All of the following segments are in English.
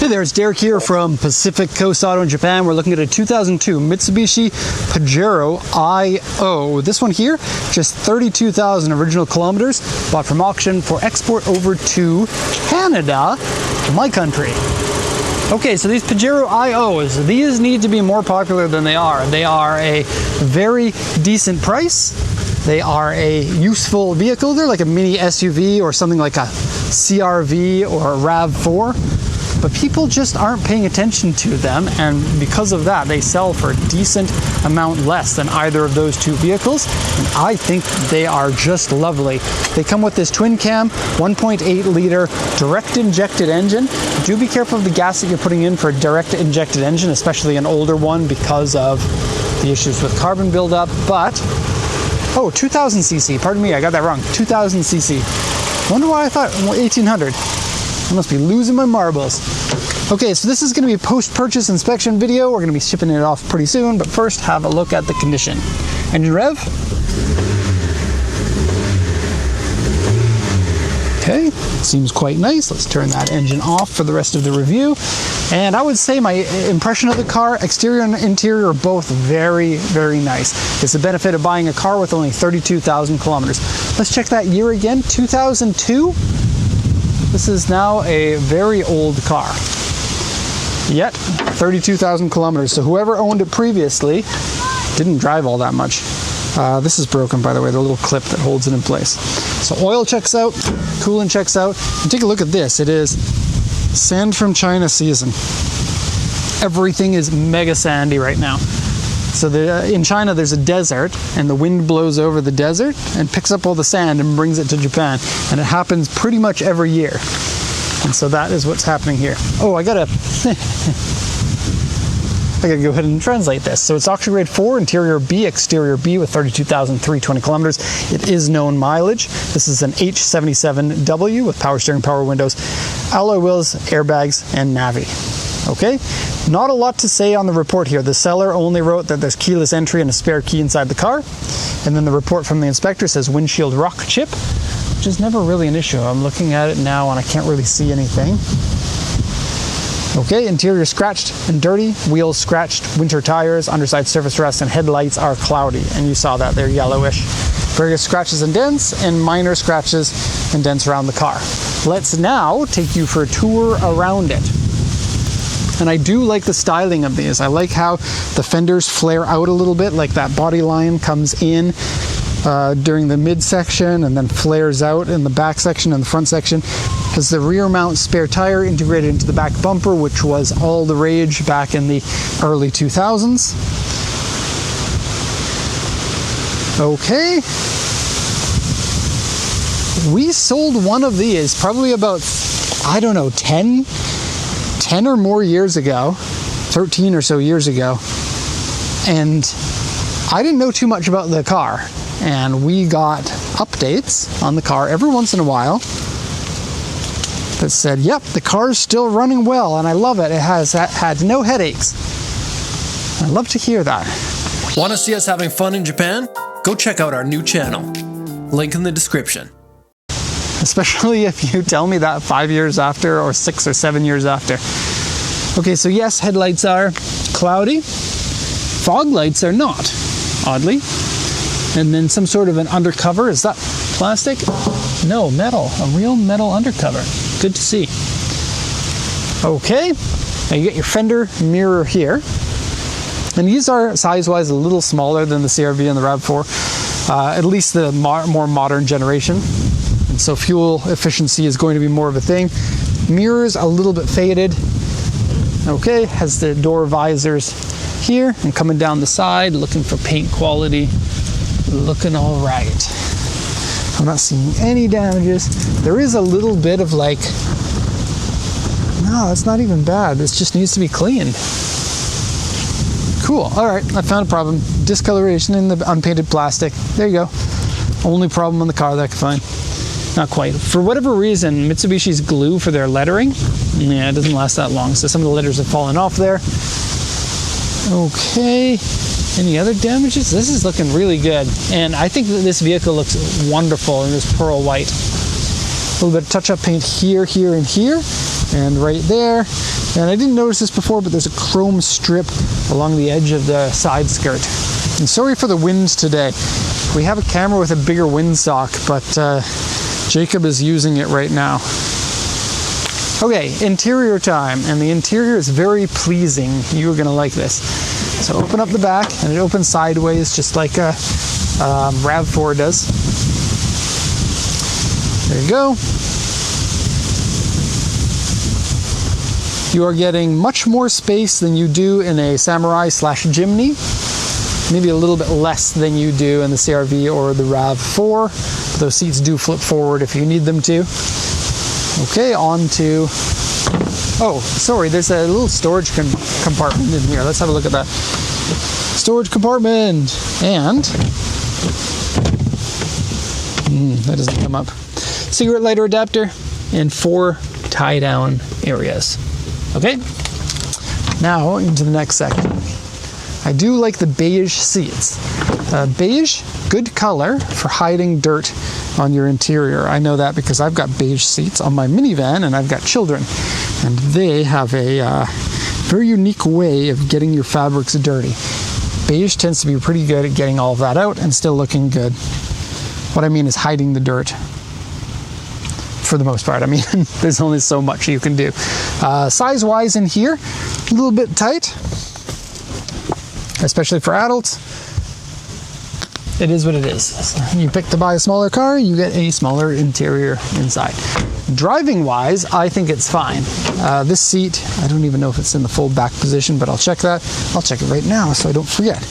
Hey there, it's Derek here from Pacific Coast Auto in Japan. We're looking at a 2002 Mitsubishi Pajero IO. This one here, just 32,000 original kilometers, bought from auction for export over to Canada, my country. Okay, so these Pajero IOs, these need to be more popular than they are. They are a very decent price. They are a useful vehicle. They're like a mini SUV or something like a CRV or a RAV4. But people just aren't paying attention to them, and because of that, they sell for a decent amount less than either of those two vehicles, and I think they are just lovely. They come with this twin cam, 1.8 liter direct injected engine. Do be careful of the gas that you're putting in for a direct injected engine, especially an older one, because of the issues with carbon buildup. But, oh, 2000 cc, pardon me, I got that wrong, 2000 cc. Wonder why I thought 1800. I must be losing my marbles. Okay, so this is going to be a post-purchase inspection video. We're going to be shipping it off pretty soon, but first have a look at the condition. Engine rev. Okay, seems quite nice. Let's turn that engine off for the rest of the review. And I would say my impression of the car, exterior and interior, are both very, very nice. It's the benefit of buying a car with only 32,000 kilometers. Let's check that year again, 2002. This is now a very old car, yet 32,000 kilometers. So whoever owned it previously didn't drive all that much. This is broken, by the way, the little clip that holds it in place. So oil checks out, coolant checks out. And take a look at this. It is sand from China season. Everything is mega sandy right now. So in China, there's a desert, and the wind blows over the desert and picks up all the sand and brings it to Japan. And it happens pretty much every year. And so that is what's happening here. Oh, I gotta go ahead and translate this. So it's auction grade 4, interior B, exterior B with 32,320 kilometers. It is known mileage. This is an H77W with power steering, power windows, alloy wheels, airbags, and Navi. Okay, not a lot to say on the report here. The seller only wrote that there's keyless entry and a spare key inside the car. And then the report from the inspector says windshield rock chip, which is never really an issue. I'm looking at it now and I can't really see anything. Okay, interior scratched and dirty, wheels scratched, winter tires, underside surface rust, and headlights are cloudy. And you saw that, they're yellowish. Various scratches and dents, and minor scratches and dents around the car. Let's now take you for a tour around it. And I do like the styling of these. I like how the fenders flare out a little bit, like that body line comes in during the midsection and then flares out in the back section and the front section. Has the rear mount spare tire integrated into the back bumper, which was all the rage back in the early 2000s. Okay. We sold one of these probably about, I don't know, 10 or more years ago, 13 or so years ago, and I didn't know too much about the car, and we got updates on the car every once in a while that said, yep, the car's still running well, and I love it. It has had no headaches. I love to hear that. Want to see us having fun in Japan? Go check out our new channel. Link in the description. Especially if you tell me that 5 years after or 6 or 7 years after. Okay, so yes, headlights are cloudy. Fog lights are not, oddly. And then some sort of an undercover. Is that plastic? No, metal. A real metal undercover. Good to see. Okay, now you get your fender mirror here. And these are size-wise a little smaller than the CRV and the RAV4, at least the more modern generation. And so fuel efficiency is going to be more of a thing. Mirrors a little bit faded. Okay, has the door visors here and coming down the side, looking for paint quality. Looking all right. I'm not seeing any damages. There is a little bit of like, no, it's not even bad. This just needs to be cleaned. Cool, all right, I found a problem. Discoloration in the unpainted plastic. There you go. Only problem on the car that I could find. Not quite. For whatever reason, Mitsubishi's glue for their lettering, yeah, it doesn't last that long. So some of the letters have fallen off there. Okay. Any other damages? This is looking really good. And I think that this vehicle looks wonderful in this pearl white. A little bit of touch-up paint here, here, and here. and right there. And I didn't notice this before, but there's a chrome strip along the edge of the side skirt. And sorry for the wind today. We have a camera with a bigger windsock, but Jacob is using it right now. Okay, interior time, and the interior is very pleasing. You're gonna like this. So open up the back, and it opens sideways, just like a RAV4 does. There you go. You are getting much more space than you do in a Samurai / Jimny. Maybe a little bit less than you do in the CR-V or the RAV4. Those seats do flip forward if you need them to. Okay, on to... Oh, sorry, there's a little storage compartment in here. Let's have a look at that. Storage compartment. And... that doesn't come up. Cigarette lighter adapter and 4 tie-down areas. Okay, now into the next section. I do like the beige seats. Beige, good color for hiding dirt on your interior. I know that because I've got beige seats on my minivan and I've got children. And they have a very unique way of getting your fabrics dirty. Beige tends to be pretty good at getting all of that out and still looking good. What I mean is hiding the dirt. For the most part. I mean, there's only so much you can do. Size-wise in here, a little bit tight, especially for adults. It is what it is. You pick to buy a smaller car, you get a smaller interior inside. Driving-wise, I think it's fine. This seat, I don't even know if it's in the full back position, but I'll check that. I'll check it right now so I don't forget.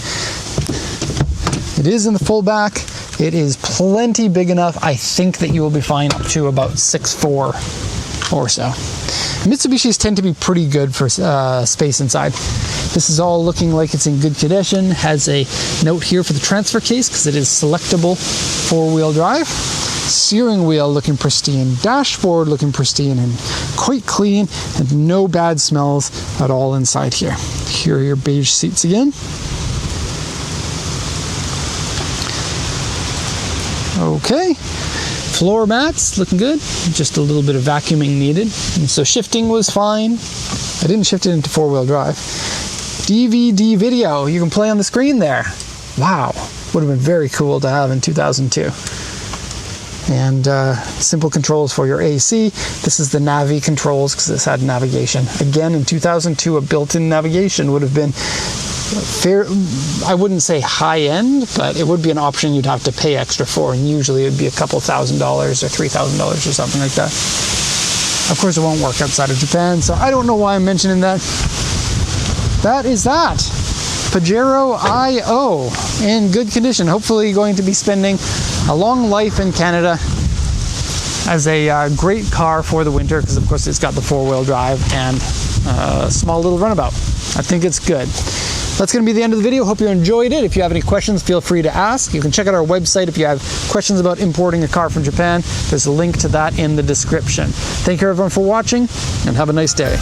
It is in the full back. It is plenty big enough. I think that you will be fine up to about 6'4" or so. Mitsubishis tend to be pretty good for space inside. This is all looking like it's in good condition. Has a note here for the transfer case because it is selectable 4-wheel drive. Steering wheel looking pristine. Dashboard looking pristine and quite clean, and no bad smells at all inside here. Here are your beige seats again. Okay, floor mats looking good, just a little bit of vacuuming needed. And so shifting was fine. I didn't shift it into 4-wheel drive. DVD video, you can play on the screen there. Wow, would have been very cool to have in 2002. And simple controls for your AC. This is the Navi controls because this had navigation. Again, in 2002, a built-in navigation would have been fair. I wouldn't say high-end, but it would be an option you'd have to pay extra for, and usually it would be a couple $1,000 or $3,000 or something like that. Of course, it won't work outside of Japan, so I don't know why I'm mentioning that. That is that. Pajero I/O in good condition. Hopefully going to be spending a long life in Canada as a great car for the winter, because of course it's got the 4-wheel drive and a small little runabout. I think it's good. That's going to be the end of the video. Hope you enjoyed it. If you have any questions, feel free to ask. You can check out our website if you have questions about importing a car from Japan. There's a link to that in the description. Thank you everyone for watching, and have a nice day.